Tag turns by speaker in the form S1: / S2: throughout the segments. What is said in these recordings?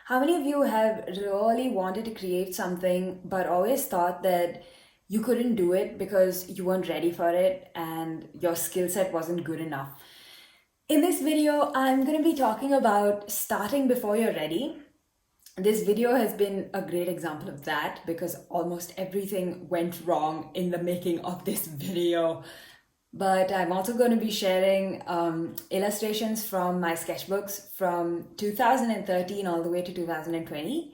S1: How many of you have really wanted to create something but always thought that you couldn't do it because you weren't ready for it and your skill set wasn't good enough? In this video, I'm going to be talking about starting before you're ready. This video has been a great example of that because almost everything went wrong in the making of this video. But I'm also going to be sharing illustrations from my sketchbooks from 2013 all the way to 2020.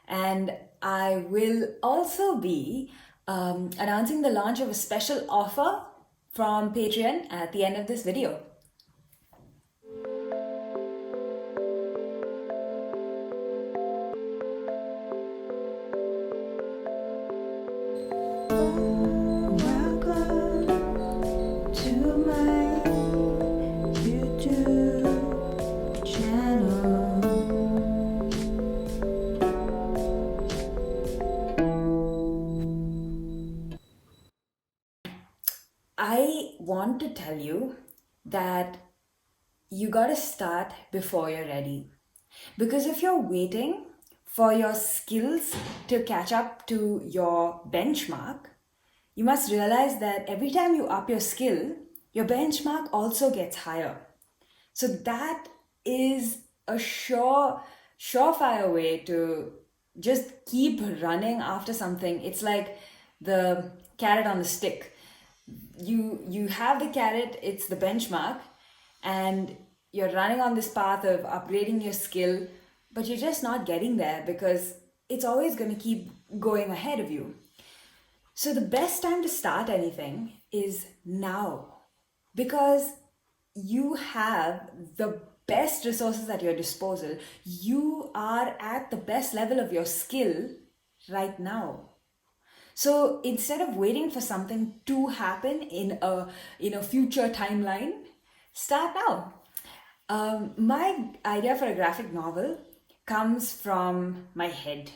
S1: And I will also be announcing the launch of a special offer from Patreon at the end of this video. I want to tell you that you got to start before you're ready. Because if you're waiting for your skills to catch up to your benchmark, you must realize that every time you up your skill, your benchmark also gets higher. So that is a surefire way to just keep running after something. It's like the carrot on the stick. You have the carrot, it's the benchmark, and you're running on this path of upgrading your skill, but you're just not getting there because it's always going to keep going ahead of you. So the best time to start anything is now, because you have the best resources at your disposal. You are at the best level of your skill right now. So instead of waiting for something to happen in a future timeline, start now. My idea for a graphic novel comes from my head.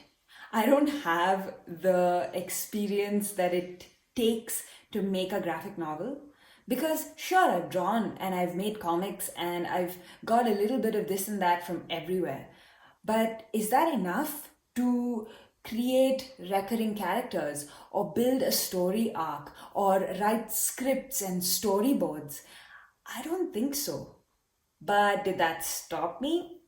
S1: I don't have the experience that it takes to make a graphic novel. Because sure, I've drawn and I've made comics and I've got a little bit of this and that from everywhere. But is that enough to create recurring characters or build a story arc or write scripts and storyboards? I don't think so. But did that stop me?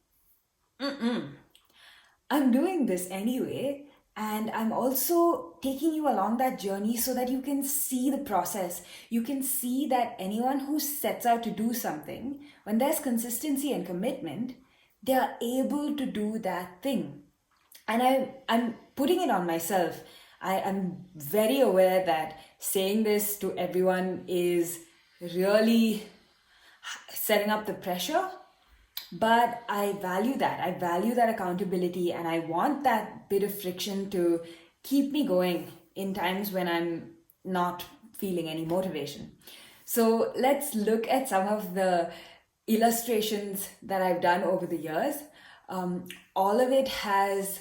S1: I'm doing this anyway, and I'm also taking you along that journey so that you can see the process. You can see that anyone who sets out to do something, when there's consistency and commitment, they are able to do that thing. And I'm putting it on myself. I am very aware that saying this to everyone is really setting up the pressure, but I value that. I value that accountability, and I want that bit of friction to keep me going in times when I'm not feeling any motivation. So let's look at some of the illustrations that I've done over the years. All of it has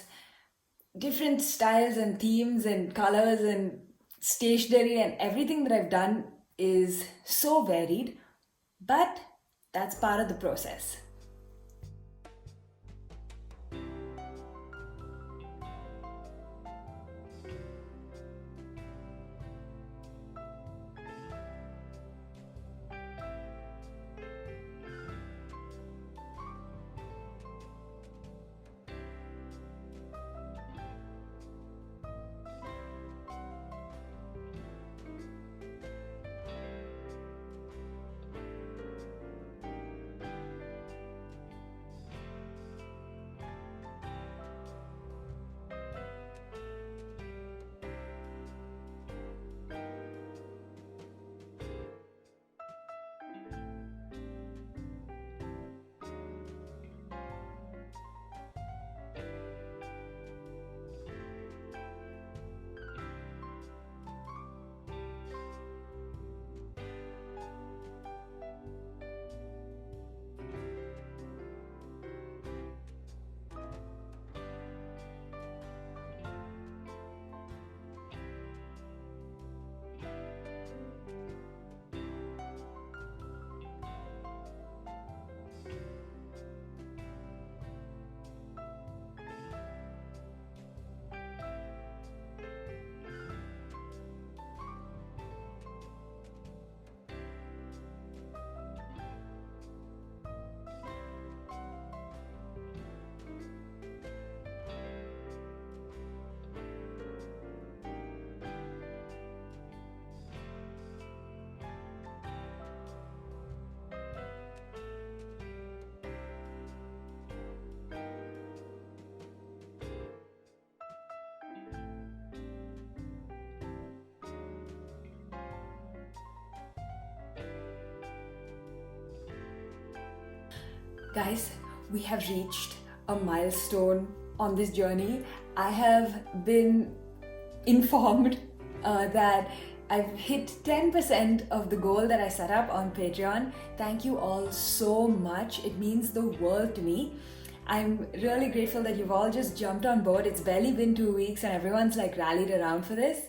S1: different styles and themes and colors and stationery, and everything that I've done is so varied, but that's part of the process. Guys, we have reached a milestone on this journey. I have been informed that I've hit 10% of the goal that I set up on Patreon. Thank you all so much. It means the world to me. I'm really grateful that you've all just jumped on board. It's barely been 2 weeks and everyone's like rallied around for this.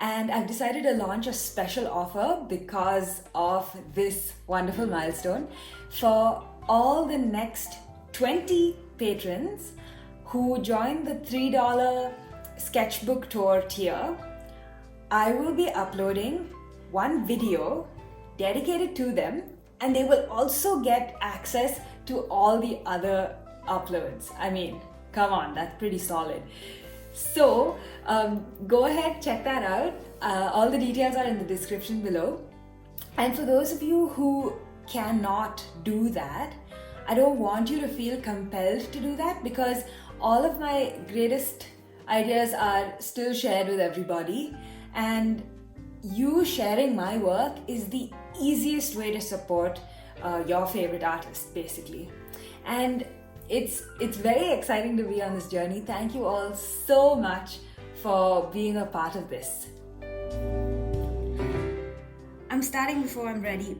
S1: And I've decided to launch a special offer because of this wonderful milestone. For all the next 20 patrons who join the $3 sketchbook tour tier, I will be uploading one video dedicated to them, and they will also get access to all the other uploads. I mean, come on, that's pretty solid. So go ahead, check that out. All the details are in the description below. And for those of you who cannot do that, I don't want you to feel compelled to do that, because all of my greatest ideas are still shared with everybody, and you sharing my work is the easiest way to support your favorite artist, basically. And it's very exciting to be on this journey. Thank you all so much for being a part of this. I'm starting before I'm ready.